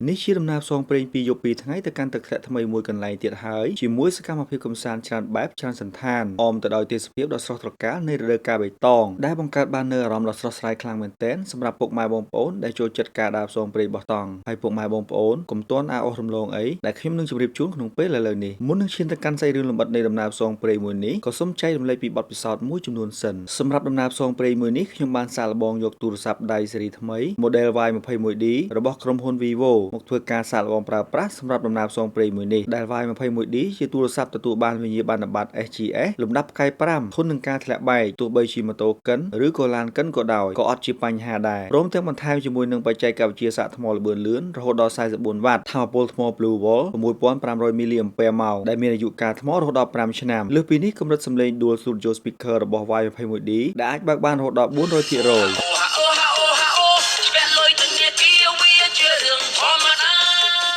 នេះជាដំណើរផ្សងព្រេងពីយប់ពីថ្ងៃទៅកាន់ទឹកធ្លាក់ថ្មីមួយកន្លែងទៀតហើយជាមួយសកម្មភាពកម្សាន្តច្រើនបែបច្រើនសន្តានអមទៅដោយទេសភាពដ៏ស្រស់ត្រកាលនៃរដូវកាលបៃតងដែលបង្កើតបាននូវអារម្មណ៍ដ៏ស្រស់ស្រាយខ្លាំងមែនទែនសម្រាប់ពុកម៉ែបងប្អូនដែលចូលចិត្តការដើរផ្សងព្រេងបោះតង់ហើយពុកម៉ែបងប្អូនកុំទាន់អាអស់រំលងអីដែលខ្ញុំនឹងជម្រាបជូនក្នុងពេលឥឡូវនេះមុននឹងឈានទៅកាន់សាច់រឿងលម្អិតនៃដំណើរផ្សងព្រេងមួយនេះក៏សូមចែករំលែកពីបទពិសោធន៍មួយចំនួនសិនសម្រាប់ដំណើរផ្សងព្រេងមួយនេះខ្ញុំបានសាកល្បងយកទូរស័ព្ទដៃស៊េរីថ្មី model Y21D របស់ក្រុមហ៊ុន Vivo មកធ្វើការសាកល្បងប្រើប្រាស់សម្រាប់ដំណើរផ្សងព្រេងមួយនេះដែល Y21D ជាទូរស័ព្ទទទួលបានវិញ្ញាបនបត្រ SGS លំដាប់ផ្កាយ5ធន់នឹងការធ្លាក់បែកទោះបីជាម៉ូតូកិនឬក៏ឡានកិនក៏ដោយក៏អត់ជាបញ្ហាដែរព្រមទាំងបន្ថែមជាមួយនឹងបច្ចេកវិទ្យាសាកថ្មល្បឿនលឿនរហូតដល់44វ៉ាត់ថាមពលថ្ម Blue Wall 6500 mAh ដែលមានអាយុកាលថ្មរហូតដល់5ឆ្នាំលើសពីនេះកម្រិតសំឡេង Dual Studio Speaker របស់ Y21D ដែលអាចបើកបានរហូតដល់400%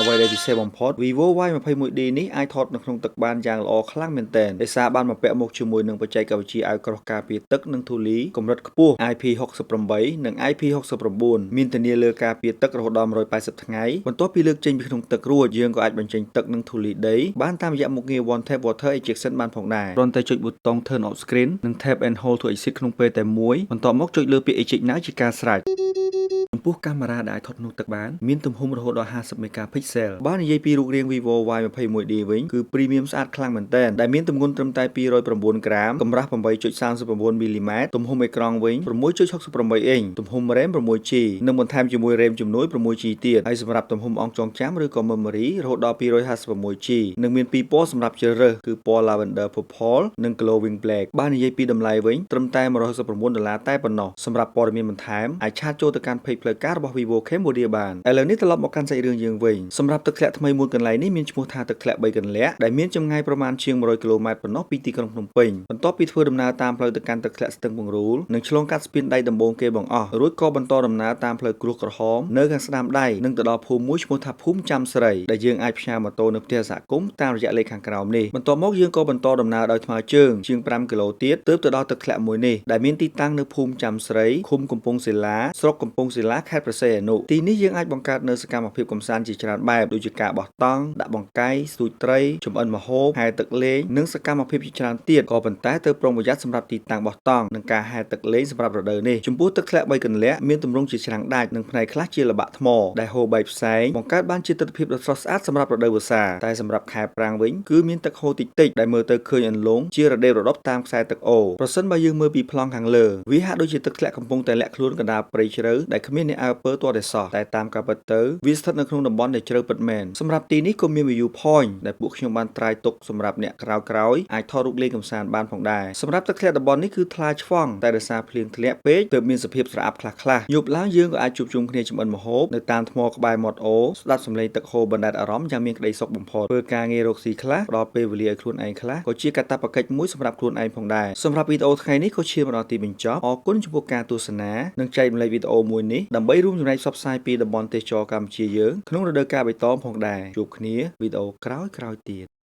អ្វីដែលពិសេសបំផុត Vivo Y21D នេះអាចថតនៅក្នុងទឹកបានយ៉ាងល្អខ្លាំងមែនទែនដោយសារបានបំពាក់មកជាមួយនឹងបច្ចេកវិទ្យាអាវក្រោះការពារទឹកនិងធូលីកម្រិតខ្ពស់ IP68 និង IP69 មានធានាលើការពារទឹករហូតដល់180ថ្ងៃបន្ទាប់ពីលើកចេញពីក្នុងទឹករួចយើងក៏អាចបញ្ចេញទឹកនិងធូលីដីបានតាមរយៈមុខងារ One Tap Water Ejection បានផងដែរគ្រាន់តែចុចប៊ូតុង Turn off screen និង Tap and hold to exit ក្នុងពេលតែមួយបន្ទាប់មកចុចលើពាក្យ Eject Now ជាការស្រេចចំពោះកាមេរ៉ាដែលអាចថតក្នុងទឹកបានមានទំហំរហូតដល់50 megapixel បើនិយាយពីរូបរាង Vivo Y21D វិញគឺ premium ស្អាតខ្លាំងមែនទែនដែលមានទម្ងន់ត្រឹមតែ209ក្រាមកម្រាស់ 8.39 មីលីម៉ែត្រទំហំអេក្រង់វិញ 6.68 អ៊ីងទំហំ RAM 6G និងបន្ថែមជាមួយ RAM ជំនួយ 6G ទៀតហើយសម្រាប់ទំហំអង្គចងចាំឬក៏ memory រហូតដល់ 256G និងមានពីរពណ៌សម្រាប់ជ្រើសរើសគឺពណ៌ Lavender Purple និង Glowing Black បើនិយាយពីតម្លៃវិញត្រឹមតែ$169តែប៉ុណ្ណោះសម្រាប់ព័ត៌មានបន្ថែមអាចឆាតចូលទៅកាន់ page ផ្លូវការរបស់ Vivo Cambodia បានឥឡូវនេះត្រឡប់មកកាន់សាច់រឿងយើងវិញសម្រាប់ទឹកធ្លាក់ថ្មីមួយកន្លែងនេះមានឈ្មោះថាទឹកធ្លាក់3កន្លែងដែលមានចម្ងាយប្រមាណជាង100គីឡូម៉ែត្រប៉ុណ្ណោះពីទីក្រុងភ្នំពេញបន្ទាប់ពីធ្វើដំណើរតាមផ្លូវទៅកាន់ទឹកធ្លាក់ស្ទឹងបង្រូលនិងឆ្លងកាត់ស្ពានដៃដំបូងគេបង្អស់រួចក៏បន្តដំណើរតាមផ្លូវគ្រួសក្រហមនៅខាងស្ដាំដៃនិងទៅដល់ភូមិមួយឈ្មោះថាភូមិចាំស្រីដែលយើងអាចផ្ញើម៉ូតូនៅផ្ទះសហគមន៍តាមរយៈលេខខាងក្រោមនេះបន្ទាប់មកយើងក៏បន្តដំណើរដោយថ្មើរជើងជាង5គីឡូទៀតទើបទៅដល់ទឹកធ្លាក់មួយនេះដែលមានទីតាំងនៅភូមិចាំស្រីឃុំកំពង់សិលាស្រុកកំពង់សិលាខេត្តព្រះសីហនុទីនេះយើងអាចបង្កើតនៅសកម្មភាពកម្សាន្តជាច្រើនបែបដូចជាការបោះតង់ដាក់បង្កាយស្ទូចត្រីចម្អិនម្ហូបហែទឹកលេងនិងសកម្មភាពជាច្រើនទៀតក៏ប៉ុន្តែត្រូវប្រុងប្រយ័ត្នសម្រាប់ទីតាំងបោះតង់និងការហែទឹកលេងសម្រាប់រដូវនេះចំពោះទឹកធ្លាក់3កន្លែងមានទម្រង់ជាច្រាំងដាច់និងផ្នែកខ្លះជាល្បាក់ថ្មដែលហូរបែកផ្សែងបង្កើតបានជាទិដ្ឋភាពដ៏ស្រស់ស្អាតសម្រាប់រដូវវស្សាតែសម្រាប់ខែប្រាំងវិញគឺមានទឹកហូរតិចៗដែលមើលទៅឃើញអន្លង់ជារដេបរដប់តាមខ្សែទឹកអូរប្រសិនបើយើងមើលពីប្លង់ខាងលើវាហាក់ដូចជាទឹកធ្លាក់កំពុងតែលាក់ខ្លួនកណ្ដាលព្រៃជ្រៅដែលគ្មានអ្នកអើពើទាល់តែសោះតែតាមការពិតទៅវាស្ថិតនៅក្នុងតំបន់ដែលជ្រៅពិតមែនសម្រាប់ទីនេះក៏មាន view point ដែលពួកខ្ញុំបានត្រាយទុកសម្រាប់អ្នកក្រោយអាចថតរូបលេងកម្សាន្តបានផងដែរសម្រាប់ទឹកធ្លាក់តំបន់នេះគឺថ្លាឆ្វង់តែដោយសារភ្លៀងធ្លាក់ពេកទើបមានសភាពស្រអាប់ខ្លះៗយប់ឡើងយើងក៏អាចជួបជុំគ្នាចម្អិនម្ហូបនៅតាមថ្មក្បែរមាត់អូរស្ដាប់សំឡេងទឹកហូរបណ្ដែតអារម្មណ៍យ៉ាងមានក្តីសុខបំផុតធ្វើការងាររកស៊ីខ្លះផ្ដល់ពេលវេលាឲ្យខ្លួនឯងខ្លះក៏ជាកាតព្វកិច្ចមួយសម្រាប់ខ្លួនឯងផងដែរសម្រាប់វីដេអូថ្ងៃនេះក៏ឈានមកដល់ទីបញ្ចប់អរគុណចំពោះការទស្សនានិងចែករំលែកវីដេអូមួយនេះដើម្បីរួមចំណែកផ្សព្វផ្សាយពីតំបន់ទេសចរកម្ពុជាយើងក្នុងរដូវកាលបៃតងផងដែរជួបគ្នាវីដេអូក្រោយៗទៀត